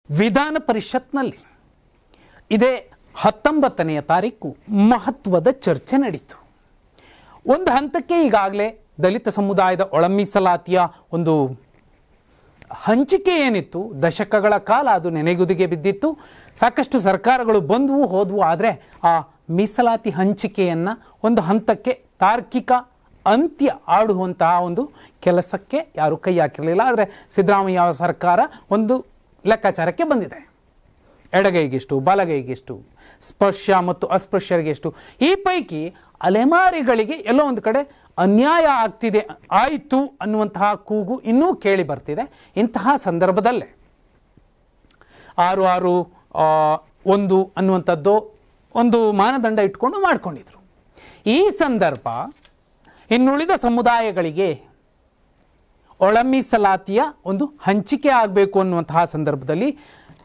ವಿಧಾನ ಪರಿಷತ್ನಲ್ಲಿ ಇದೇ 19ನೇ ತಾರೀಕು ಮಹತ್ವದ ಚರ್ಚೆ ನಡೀತು. ಒಂದು ಹಂತಕ್ಕೆ ಈಗಾಗಲೇ ದಲಿತ ಸಮುದಾಯದ ಒಳ ಮೀಸಲಾತಿಯ ಒಂದು ಹಂಚಿಕೆ ಏನಿತ್ತು, ದಶಕಗಳ ಕಾಲ ಅದು ನೆನೆಗುದಿಗೆ ಬಿದ್ದಿತ್ತು. ಸಾಕಷ್ಟು ಸರ್ಕಾರಗಳು ಬಂದವು ಹೋದವು, ಆದರೆ ಆ ಮೀಸಲಾತಿ ಹಂಚಿಕೆಯನ್ನು ಒಂದು ಹಂತಕ್ಕೆ ತಾರ್ಕಿಕ ಅಂತ್ಯ ಆಡುವಂತಹ ಒಂದು ಕೆಲಸಕ್ಕೆ ಯಾರೂ ಕೈ ಹಾಕಿರಲಿಲ್ಲ. ಆದರೆ ಸಿದ್ದರಾಮಯ್ಯ ಸರ್ಕಾರ ಒಂದು ಲೆಕ್ಕಾಚಾರಕ್ಕೆ ಬಂದಿದೆ. ಎಡಗೈಗೆಷ್ಟು, ಬಲಗೈಗೆಷ್ಟು, ಸ್ಪರ್ಶ ಮತ್ತು ಅಸ್ಪೃಶ್ಯರಿಗೆಷ್ಟು, ಈ ಪೈಕಿ ಅಲೆಮಾರಿಗಳಿಗೆ ಎಲ್ಲೋ ಒಂದು ಕಡೆ ಅನ್ಯಾಯ ಆಯಿತು ಅನ್ನುವಂತಹ ಕೂಗು ಇನ್ನೂ ಕೇಳಿ ಬರ್ತಿದೆ. ಇಂತಹ ಸಂದರ್ಭದಲ್ಲೇ 6-6-1 ಅನ್ನುವಂಥದ್ದು ಒಂದು ಮಾನದಂಡ ಇಟ್ಕೊಂಡು ಮಾಡಿಕೊಂಡಿದ್ರು. ಈ ಸಂದರ್ಭ ಇನ್ನುಳಿದ ಸಮುದಾಯಗಳಿಗೆ ಒಳ ಮೀಸಲಾತಿಯ ಒಂದು ಹಂಚಿಕೆ ಆಗಬೇಕು ಅನ್ನುವಂತಹ ಸಂದರ್ಭದಲ್ಲಿ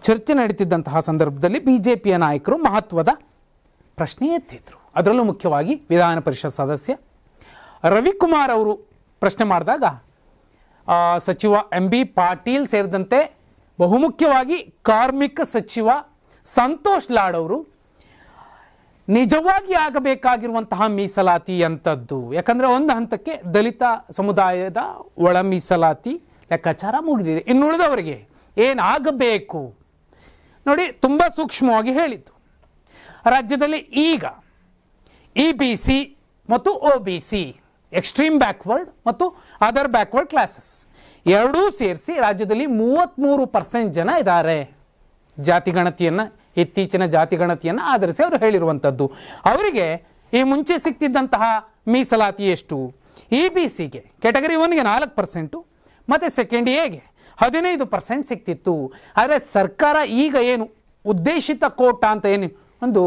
ಚರ್ಚೆ ನಡೀತಿದ್ದಂತಹ ಸಂದರ್ಭದಲ್ಲಿ ಬಿಜೆಪಿಯ ನಾಯಕರು ಮಹತ್ವದ ಪ್ರಶ್ನೆ ಎತ್ತಿದ್ರು. ಅದರಲ್ಲೂ ಮುಖ್ಯವಾಗಿ ವಿಧಾನ ಪರಿಷತ್ ಸದಸ್ಯ ರವಿಕುಮಾರ್ ಅವರು ಪ್ರಶ್ನೆ ಮಾಡಿದಾಗ ಸಚಿವ MB ಪಾಟೀಲ್ ಸೇರಿದಂತೆ ಬಹುಮುಖ್ಯವಾಗಿ ಕಾರ್ಮಿಕ ಸಚಿವ ಸಂತೋಷ್ ಲಾಡ್ ಅವರು ನಿಜವಾಗಿ ಆಗಬೇಕಾಗಿರುವಂತಹ ಮೀಸಲಾತಿ ಅಂತದ್ದು, ಯಾಕಂದರೆ ಒಂದು ಹಂತಕ್ಕೆ ದಲಿತ ಸಮುದಾಯದ ಒಳ ಮೀಸಲಾತಿ ಲೆಕ್ಕಾಚಾರ ಮುಗಿದಿದೆ, ಇನ್ನುಳಿದವರಿಗೆ ಏನಾಗಬೇಕು ನೋಡಿ ತುಂಬ ಸೂಕ್ಷ್ಮವಾಗಿ ಹೇಳಿದ್ದು. ರಾಜ್ಯದಲ್ಲಿ ಈಗ EBC ಮತ್ತು OBC, ಎಕ್ಸ್ಟ್ರೀಮ್ ಬ್ಯಾಕ್ವರ್ಡ್ ಮತ್ತು ಅದರ್ ಬ್ಯಾಕ್ವರ್ಡ್ ಕ್ಲಾಸಸ್ ಎರಡೂ ಸೇರಿಸಿ ರಾಜ್ಯದಲ್ಲಿ 33% ಜನ ಇದ್ದಾರೆ. ಜಾತಿಗಣತಿಯನ್ನು, ಇತ್ತೀಚಿನ ಜಾತಿಗಣತಿಯನ್ನು ಆಧರಿಸಿ ಅವರು ಹೇಳಿರುವಂಥದ್ದು. ಅವರಿಗೆ ಈ ಮುಂಚೆ ಸಿಗ್ತಿದ್ದಂತಹ ಮೀಸಲಾತಿ ಎಷ್ಟು? EBCಗೆ ಕ್ಯಾಟಗರಿ 1ಗೆ 4% ಮತ್ತು ಸೆಕೆಂಡ್ ಎಗೆ 15% ಸಿಗ್ತಿತ್ತು. ಆದರೆ ಸರ್ಕಾರ ಈಗ ಏನು ಉದ್ದೇಶಿತ ಕೋಟ ಅಂತ ಏನು ಒಂದು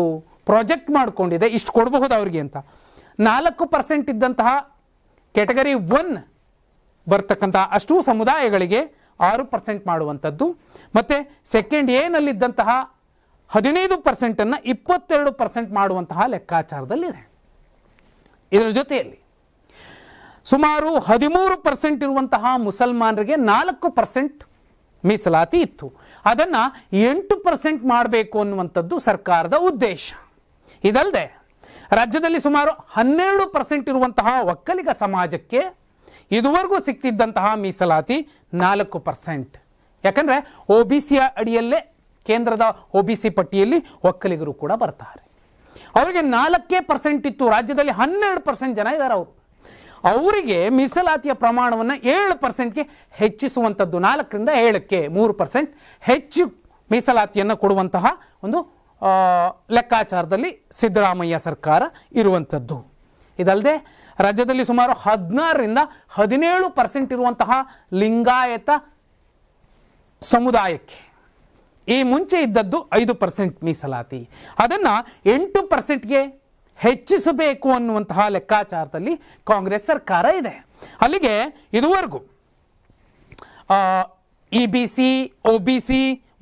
ಪ್ರಾಜೆಕ್ಟ್ ಮಾಡಿಕೊಂಡಿದೆ, ಇಷ್ಟು ಕೊಡಬಹುದು ಅವರಿಗೆ ಅಂತ, 4% ಇದ್ದಂತಹ ಕ್ಯಾಟಗರಿ 1 ಬರ್ತಕ್ಕಂತಹ ಅಷ್ಟೂ ಸಮುದಾಯಗಳಿಗೆ 6% ಮಾಡುವಂಥದ್ದು, ಮತ್ತು ಸೆಕೆಂಡ್ ಎನಲ್ಲಿದ್ದಂತಹ 15%ಅನ್ನು 22% ಮಾಡುವಂತಹ ಲೆಕ್ಕಾಚಾರದಲ್ಲಿದೆ. ಇದರ ಜೊತೆಯಲ್ಲಿ ಸುಮಾರು 13% ಇರುವಂತಹ ಮುಸಲ್ಮಾನರಿಗೆ 4% ಮೀಸಲಾತಿ ಇತ್ತು. ಅದನ್ನು 8% ಮಾಡಬೇಕು ಅನ್ನುವಂಥದ್ದು ಸರ್ಕಾರದ ಉದ್ದೇಶ. ಇದಲ್ಲದೆ ರಾಜ್ಯದಲ್ಲಿ ಸುಮಾರು 12% ಇರುವಂತಹ ಒಕ್ಕಲಿಗ ಸಮಾಜಕ್ಕೆ ಇದುವರೆಗೂ ಸಿಗ್ತಿದ್ದಂತಹ ಮೀಸಲಾತಿ 4%. ಯಾಕಂದರೆ OBC ಅಡಿಯಲ್ಲೇ ಕೇಂದ್ರದ OBC ಪಟ್ಟಿಯಲ್ಲಿ ಒಕ್ಕಲಿಗರು ಕೂಡ ಬರ್ತಾರೆ. ಅವರಿಗೆ 4% ಇತ್ತು. ರಾಜ್ಯದಲ್ಲಿ 12% ಜನ ಇದ್ದಾರೆ. ಅವರಿಗೆ ಮೀಸಲಾತಿಯ ಪ್ರಮಾಣವನ್ನು 7%ಗೆ ಹೆಚ್ಚಿಸುವಂಥದ್ದು, 4ರಿಂದ 7ಕ್ಕೆ 3% ಹೆಚ್ಚು ಮೀಸಲಾತಿಯನ್ನು ಕೊಡುವಂತಹ ಒಂದು ಲೆಕ್ಕಾಚಾರದಲ್ಲಿ ಸಿದ್ದರಾಮಯ್ಯ ಸರ್ಕಾರ ಇರುವಂಥದ್ದು. ಇದಲ್ಲದೆ ರಾಜ್ಯದಲ್ಲಿ ಸುಮಾರು 16ರಿಂದ 17% ಇರುವಂತಹ ಲಿಂಗಾಯತ ಸಮುದಾಯಕ್ಕೆ ಈ ಮುಂಚೆ ಇದ್ದದ್ದು 5% ಮೀಸಲಾತಿ, ಅದನ್ನು 8%ಗೆ ಹೆಚ್ಚಿಸಬೇಕು ಅನ್ನುವಂತಹ ಲೆಕ್ಕಾಚಾರದಲ್ಲಿ ಕಾಂಗ್ರೆಸ್ ಸರ್ಕಾರ ಇದೆ. ಅಲ್ಲಿಗೆ ಇದುವರೆಗೂ EBC, OBC,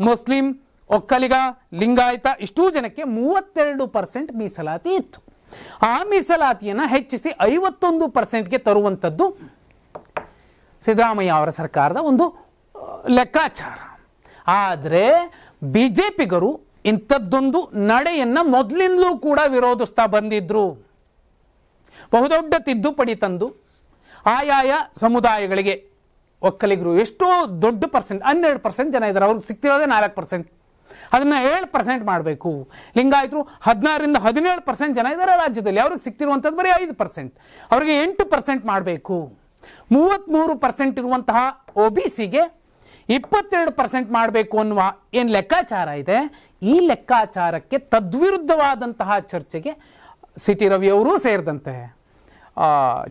Muslim, Vokkaliga, Lingayat ಇಷ್ಟೂ ಜನಕ್ಕೆ 32% ಮೀಸಲಾತಿ ಇತ್ತು. ಆ ಮೀಸಲಾತಿಯನ್ನು ಹೆಚ್ಚಿಸಿ 51%ಗೆ ತರುವಂಥದ್ದು ಸಿದ್ದರಾಮಯ್ಯ ಅವರ ಸರ್ಕಾರದ ಒಂದು ಲೆಕ್ಕಾಚಾರ. ಆದರೆ ಬಿಜೆಪಿಗರು ಇಂಥದ್ದೊಂದು ನಡೆಯನ್ನು ಮೊದಲಿಂದಲೂ ಕೂಡ ವಿರೋಧಿಸ್ತಾ ಬಂದಿದ್ರು. ಬಹುದೊಡ್ಡ ತಿದ್ದುಪಡಿ ತಂದು ಆಯಾಯ ಸಮುದಾಯಗಳಿಗೆ, ಒಕ್ಕಲಿಗರು ಎಷ್ಟೋ ದೊಡ್ಡ ಪರ್ಸೆಂಟ್ 12% ಜನ ಇದ್ದಾರೆ, ಅವ್ರಿಗೆ ಸಿಗ್ತಿರೋದೇ 4%, ಅದನ್ನು 7% ಮಾಡಬೇಕು. ಲಿಂಗಾಯತರು 16ರಿಂದ 17% ಜನ ಇದ್ದಾರೆ ರಾಜ್ಯದಲ್ಲಿ, ಅವ್ರಿಗೆ ಸಿಗ್ತಿರುವಂಥದ್ದು ಬರೀ 5%, ಅವರಿಗೆ 8% ಮಾಡಬೇಕು. 33% ಇರುವಂತಹ OBCಗೆ 22% ಮಾಡಬೇಕು ಅನ್ನುವ ಏನು ಲೆಕ್ಕಾಚಾರ ಇದೆ, ಈ ಲೆಕ್ಕಾಚಾರಕ್ಕೆ ತದ್ವಿರುದ್ಧವಾದಂತಹ ಚರ್ಚೆಗೆ CT ರವಿಯವರೂ ಸೇರಿದಂತೆ,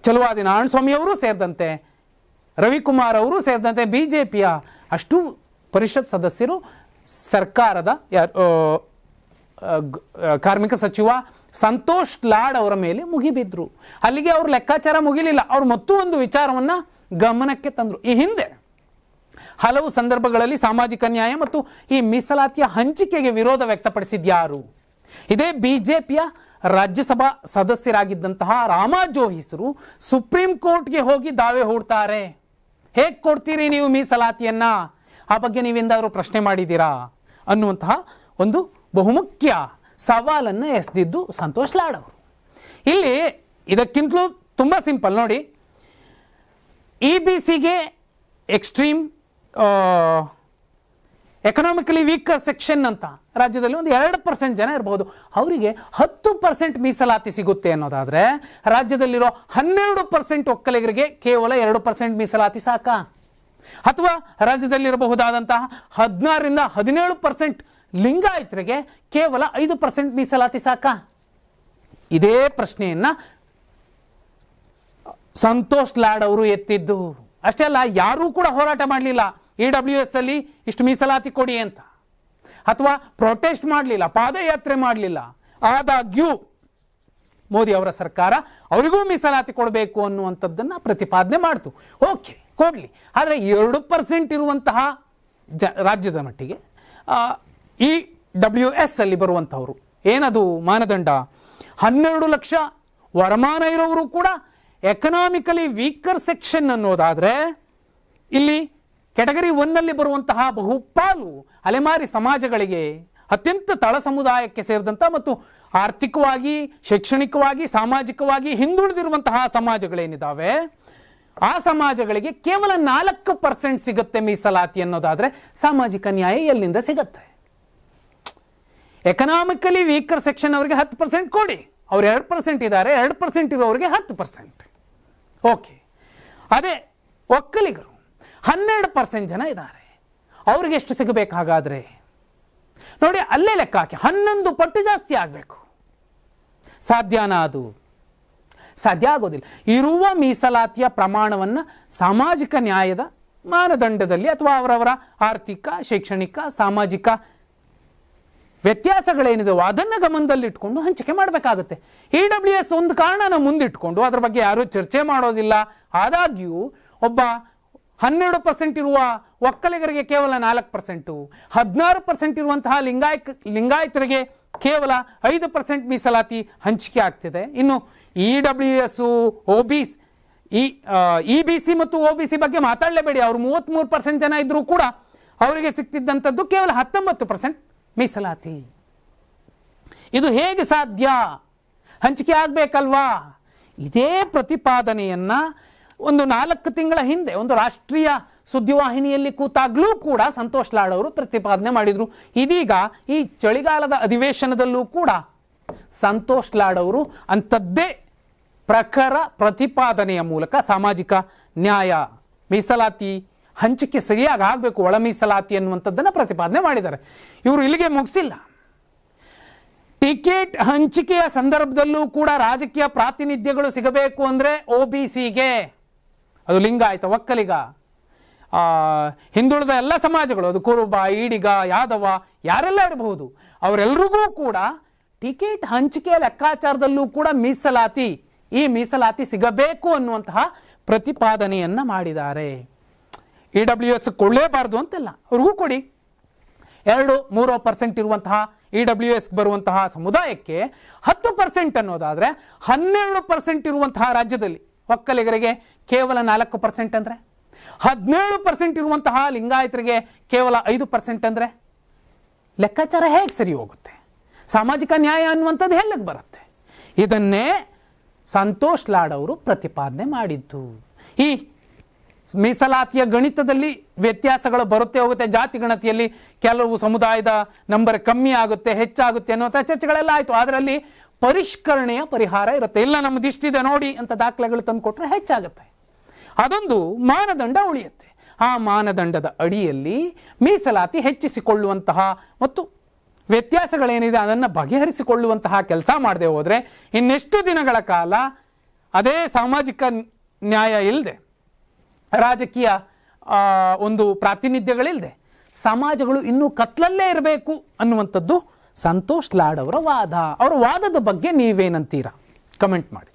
ಚಲುವಾದಿ ನಾರಾಯಣಸ್ವಾಮಿಯವರೂ ಸೇರಿದಂತೆ, ರವಿಕುಮಾರ್ ಅವರು ಸೇರಿದಂತೆ ಬಿಜೆಪಿಯ ಅಷ್ಟು ಪರಿಷತ್ ಸದಸ್ಯರು ಸರ್ಕಾರದ ಕಾರ್ಮಿಕ ಸಚಿವ ಸಂತೋಷ್ ಲಾಡ್ ಅವರ ಮೇಲೆ ಮುಗಿಬಿದ್ರು. ಅಲ್ಲಿಗೆ ಅವ್ರ ಲೆಕ್ಕಾಚಾರ ಮುಗಿಲಿಲ್ಲ, ಅವರು ಮತ್ತೊಂದು ವಿಚಾರವನ್ನು ಗಮನಕ್ಕೆ ತಂದರು. ಈ ಹಿಂದೆ ಹಲವು ಸಂದರ್ಭಗಳಲ್ಲಿ ಸಾಮಾಜಿಕ ನ್ಯಾಯ ಮತ್ತು ಈ ಮೀಸಲಾತಿಯ ಹಂಚಿಕೆಗೆ ವಿರೋಧ ವ್ಯಕ್ತಪಡಿಸಿದ್ಯಾರು? ಇದೇ ಬಿಜೆಪಿಯ ರಾಜ್ಯಸಭಾ ಸದಸ್ಯರಾಗಿದ್ದಂತಹ ರಾಮಾ ಜೋಯಿಸರು ಸುಪ್ರೀಂ ಕೋರ್ಟ್ಗೆ ಹೋಗಿ ದಾವೆ ಹೂಡ್ತಾರೆ. ಹೇಗೆ ಕೊಡ್ತೀರಿ ನೀವು ಮೀಸಲಾತಿಯನ್ನ? ಆ ಬಗ್ಗೆ ನೀವೆಂದಾದರೂ ಪ್ರಶ್ನೆ ಮಾಡಿದ್ದೀರಾ ಅನ್ನುವಂತಹ ಒಂದು ಬಹುಮುಖ್ಯ ಸವಾಲನ್ನು ಎಸೆದಿದ್ದು ಸಂತೋಷ್ ಲಾಡ್ ಅವರು. ಇಲ್ಲಿ ಇದಕ್ಕಿಂತಲೂ ತುಂಬ ಸಿಂಪಲ್ ನೋಡಿ, EBCಗೆ ಎಕ್ಸ್ಟ್ರೀಮ್ ಎಕನಾಮಿಕಲಿ ವೀಕರ್ ಸೆಕ್ಷನ್ ಅಂತ ರಾಜ್ಯದಲ್ಲಿ ಒಂದು 2% ಜನ ಇರಬಹುದು, ಅವರಿಗೆ 10% ಮೀಸಲಾತಿ ಸಿಗುತ್ತೆ ಅನ್ನೋದಾದರೆ ರಾಜ್ಯದಲ್ಲಿರೋ 12% ಒಕ್ಕಲಿಗರಿಗೆ ಕೇವಲ 2% ಮೀಸಲಾತಿ ಸಾಕಾ? ಅಥವಾ ರಾಜ್ಯದಲ್ಲಿರಬಹುದಾದಂತಹ 16ರಿಂದ 17% ಲಿಂಗಾಯತರಿಗೆ ಕೇವಲ 5% ಮೀಸಲಾತಿ ಸಾಕಾ? ಇದೇ ಪ್ರಶ್ನೆಯನ್ನು ಸಂತೋಷ್ ಲಾಡ್ ಅವರು ಎತ್ತಿದ್ದು. ಅಷ್ಟೇ ಅಲ್ಲ, ಯಾರೂ ಕೂಡ ಹೋರಾಟ ಮಾಡಲಿಲ್ಲ EWS ಅಲ್ಲಿ ಇಷ್ಟು ಮೀಸಲಾತಿ ಕೊಡಿ ಅಂತ, ಅಥವಾ ಪ್ರೊಟೆಸ್ಟ್ ಮಾಡಲಿಲ್ಲ, ಪಾದಯಾತ್ರೆ ಮಾಡಲಿಲ್ಲ. ಆದಾಗ್ಯೂ ಮೋದಿ ಅವರ ಸರ್ಕಾರ ಅವರಿಗೂ ಮೀಸಲಾತಿ ಕೊಡಬೇಕು ಅನ್ನುವಂಥದ್ದನ್ನು ಪ್ರತಿಪಾದನೆ ಮಾಡ್ತು. ಓಕೆ, ಕೊಡಲಿ. ಆದರೆ 2% ಇರುವಂತಹ ರಾಜ್ಯದ ಮಟ್ಟಿಗೆ EWS ಅಲ್ಲಿ ಬರುವಂಥವರು ಏನದು ಮಾನದಂಡ? 12 ಲಕ್ಷ ವರಮಾನ ಇರೋರು ಕೂಡ ಎಕನಾಮಿಕಲಿ ವೀಕರ್ ಸೆಕ್ಷನ್ ಅನ್ನೋದಾದರೆ ಇಲ್ಲಿ ಕ್ಯಾಟಗರಿ 1ನಲ್ಲಿ ಬರುವಂತಹ ಬಹುಪಾಲು ಅಲೆಮಾರಿ ಸಮಾಜಗಳಿಗೆ, ಅತ್ಯಂತ ತಳ ಸಮುದಾಯಕ್ಕೆ ಸೇರಿದಂಥ ಮತ್ತು ಆರ್ಥಿಕವಾಗಿ, ಶೈಕ್ಷಣಿಕವಾಗಿ, ಸಾಮಾಜಿಕವಾಗಿ ಹಿಂದುಳಿದಿರುವಂತಹ ಸಮಾಜಗಳೇನಿದ್ದಾವೆ ಆ ಸಮಾಜಗಳಿಗೆ ಕೇವಲ 4% ಸಿಗುತ್ತೆ ಮೀಸಲಾತಿ ಅನ್ನೋದಾದರೆ ಸಾಮಾಜಿಕ ನ್ಯಾಯ ಎಲ್ಲಿಂದ ಸಿಗತ್ತೆ? ಎಕನಾಮಿಕಲಿ ವೀಕರ್ ಸೆಕ್ಷನ್ ಅವರಿಗೆ 10% ಕೊಡಿ, ಅವ್ರು 2% ಇದ್ದಾರೆ, 2% ಇರೋರಿಗೆ 10%. ಓಕೆ, ಅದೇ ಒಕ್ಕಲಿಗರು 12% ಜನ ಇದ್ದಾರೆ, ಅವ್ರಿಗೆ ಎಷ್ಟು ಸಿಗಬೇಕು ಹಾಗಾದರೆ? ನೋಡಿ, ಅಲ್ಲೇ ಲೆಕ್ಕ ಹಾಕಿ, 11 ಪಟ್ಟು ಜಾಸ್ತಿ ಆಗಬೇಕು. ಸಾಧ್ಯನಾ? ಅದು ಸಾಧ್ಯ ಆಗೋದಿಲ್ಲ. ಇರುವ ಮೀಸಲಾತಿಯ ಪ್ರಮಾಣವನ್ನು ಸಾಮಾಜಿಕ ನ್ಯಾಯದ ಮಾನದಂಡದಲ್ಲಿ ಅಥವಾ ಅವರವರ ಆರ್ಥಿಕ, ಶೈಕ್ಷಣಿಕ, ಸಾಮಾಜಿಕ ವ್ಯತ್ಯಾಸಗಳೇನಿದೆಯೋ ಅದನ್ನು ಗಮನದಲ್ಲಿಟ್ಕೊಂಡು ಹಂಚಿಕೆ ಮಾಡಬೇಕಾಗುತ್ತೆ. EWS ಒಂದು ಕಾರಣನ ಮುಂದಿಟ್ಕೊಂಡು ಅದರ ಬಗ್ಗೆ ಯಾರೂ ಚರ್ಚೆ ಮಾಡೋದಿಲ್ಲ. ಆದಾಗ್ಯೂ ಒಬ್ಬ 12% ಇರುವ ಒಕ್ಕಲಿಗರಿಗೆ ಕೇವಲ 4%, 16% ಇರುವಂತಹ ಲಿಂಗಾಯತರಿಗೆ ಕೇವಲ 5% ಮೀಸಲಾತಿ ಹಂಚಿಕೆ ಆಗ್ತಿದೆ. ಇನ್ನು EWS, EBC ಮತ್ತು OBC ಬಗ್ಗೆ ಮಾತಾಡಲೇಬೇಡಿ. ಅವರು 33% ಜನ ಇದ್ರೂ ಕೂಡ ಅವರಿಗೆ ಸಿಗ್ತಿದ್ದಂಥದ್ದು ಕೇವಲ 19% ಮೀಸಲಾತಿ. ಇದು ಹೇಗೆ ಸಾಧ್ಯ? ಹಂಚಿಕೆ ಆಗಬೇಕಲ್ವಾ? ಇದೇ ಪ್ರತಿಪಾದನೆಯನ್ನ ಒಂದು 4 ತಿಂಗಳ ಹಿಂದೆ ಒಂದು ರಾಷ್ಟ್ರೀಯ ಸುದ್ದಿವಾಹಿನಿಯಲ್ಲಿ ಕೂತಾಗ್ಲೂ ಕೂಡ ಸಂತೋಷ್ ಲಾಡ್ ಅವರು ಪ್ರತಿಪಾದನೆ ಮಾಡಿದ್ರು. ಇದೀಗ ಈ ಚಳಿಗಾಲದ ಅಧಿವೇಶನದಲ್ಲೂ ಕೂಡ ಸಂತೋಷ್ ಲಾಡ್ ಅವರು ಅಂಥದ್ದೇ ಪ್ರಖರ ಪ್ರತಿಪಾದನೆಯ ಮೂಲಕ ಸಾಮಾಜಿಕ ನ್ಯಾಯ, ಮೀಸಲಾತಿ ಹಂಚಿಕೆ ಸರಿಯಾಗಿ ಆಗಬೇಕು, ಒಳ ಮೀಸಲಾತಿ ಅನ್ನುವಂಥದ್ದನ್ನು ಪ್ರತಿಪಾದನೆ ಮಾಡಿದ್ದಾರೆ. ಇವರು ಇಲ್ಲಿಗೆ ಮುಗಿಸಿಲ್ಲ. ಟಿಕೆಟ್ ಹಂಚಿಕೆಯ ಸಂದರ್ಭದಲ್ಲೂ ಕೂಡ ರಾಜಕೀಯ ಪ್ರಾತಿನಿಧ್ಯಗಳು ಸಿಗಬೇಕು ಅಂದರೆ OBCಗೆ, ಅದು ಲಿಂಗಾಯತ, ಒಕ್ಕಲಿಗ, ಹಿಂದುಳಿದ ಎಲ್ಲ ಸಮಾಜಗಳು, ಅದು ಕುರುಬ, ಈಡಿಗ, ಯಾದವ ಯಾರೆಲ್ಲ ಇರಬಹುದು, ಅವರೆಲ್ಲರಿಗೂ ಕೂಡ ಟಿಕೆಟ್ ಹಂಚಿಕೆಯ ಲೆಕ್ಕಾಚಾರದಲ್ಲೂ ಕೂಡ ಈ ಮೀಸಲಾತಿ ಸಿಗಬೇಕು ಅನ್ನುವಂತಹ ಪ್ರತಿಪಾದನೆಯನ್ನ ಮಾಡಿದ್ದಾರೆ. EWS ಕೊಳ್ಳೇಬಾರದು ಅಂತಲ್ಲ, ಅವ್ರಿಗೂ ಕೊಡಿ. 2-3% ಇರುವಂತಹ EWS ಬರುವಂತಹ ಸಮುದಾಯಕ್ಕೆ 10% ಅನ್ನೋದಾದರೆ 12% ಇರುವಂತಹ ರಾಜ್ಯದಲ್ಲಿ ಒಕ್ಕಲಿಗರಿಗೆ ಕೇವಲ 4% ಅಂದರೆ, 17% ಇರುವಂತಹ ಲಿಂಗಾಯತರಿಗೆ ಕೇವಲ 5% ಅಂದರೆ ಲೆಕ್ಕಾಚಾರ ಹೇಗೆ ಸರಿ ಹೋಗುತ್ತೆ? ಸಾಮಾಜಿಕ ನ್ಯಾಯ ಅನ್ನುವಂಥದ್ದು ಹೇಗೆ ಬರುತ್ತೆ? ಇದನ್ನೇ ಸಂತೋಷ್ ಲಾಡ್ ಅವರು ಪ್ರತಿಪಾದನೆ ಮಾಡಿದ್ದು. ಈ ಮೀಸಲಾತಿಯ ಗಣಿತದಲ್ಲಿ ವ್ಯತ್ಯಾಸಗಳು ಬರುತ್ತೆ ಹೋಗುತ್ತೆ. ಜಾತಿ ಗಣತಿಯಲ್ಲಿ ಕೆಲವು ಸಮುದಾಯದ ನಂಬರ್ ಕಮ್ಮಿ ಆಗುತ್ತೆ, ಹೆಚ್ಚಾಗುತ್ತೆ ಅನ್ನುವಂಥ ಚರ್ಚೆಗಳೆಲ್ಲ ಆಯಿತು. ಅದರಲ್ಲಿ ಪರಿಷ್ಕರಣೆಯ ಪರಿಹಾರ ಇರುತ್ತೆ. ಇಲ್ಲ, ನಮ್ಮದಿಷ್ಟಿದೆ ನೋಡಿ ಅಂತ ದಾಖಲೆಗಳು ತಂದು ಕೊಟ್ಟರೆ ಹೆಚ್ಚಾಗುತ್ತೆ. ಅದೊಂದು ಮಾನದಂಡ ಉಳಿಯುತ್ತೆ. ಆ ಮಾನದಂಡದ ಅಡಿಯಲ್ಲಿ ಮೀಸಲಾತಿ ಹೆಚ್ಚಿಸಿಕೊಳ್ಳುವಂತಹ ಮತ್ತು ವ್ಯತ್ಯಾಸಗಳೇನಿದೆ ಅದನ್ನು ಬಗೆಹರಿಸಿಕೊಳ್ಳುವಂತಹ ಕೆಲಸ ಮಾಡದೆ ಹೋದರೆ ಇನ್ನೆಷ್ಟು ದಿನಗಳ ಕಾಲ ಅದೇ ಸಾಮಾಜಿಕ ನ್ಯಾಯ ಇಲ್ಲದೆ, ರಾಜಕೀಯ ಒಂದು ಪ್ರಾತಿನಿಧ್ಯಗಳಿಲ್ಲದೆ ಸಮಾಜಗಳು ಇನ್ನೂ ಕತ್ಲಲ್ಲೇ ಇರಬೇಕು ಅನ್ನುವಂಥದ್ದು ಸಂತೋಷ್ ಲಾಡ್ ಅವರ ವಾದ. ಅವರ ವಾದದ ಬಗ್ಗೆ ನೀವೇನಂತೀರಾ? ಕಮೆಂಟ್ ಮಾಡಿ.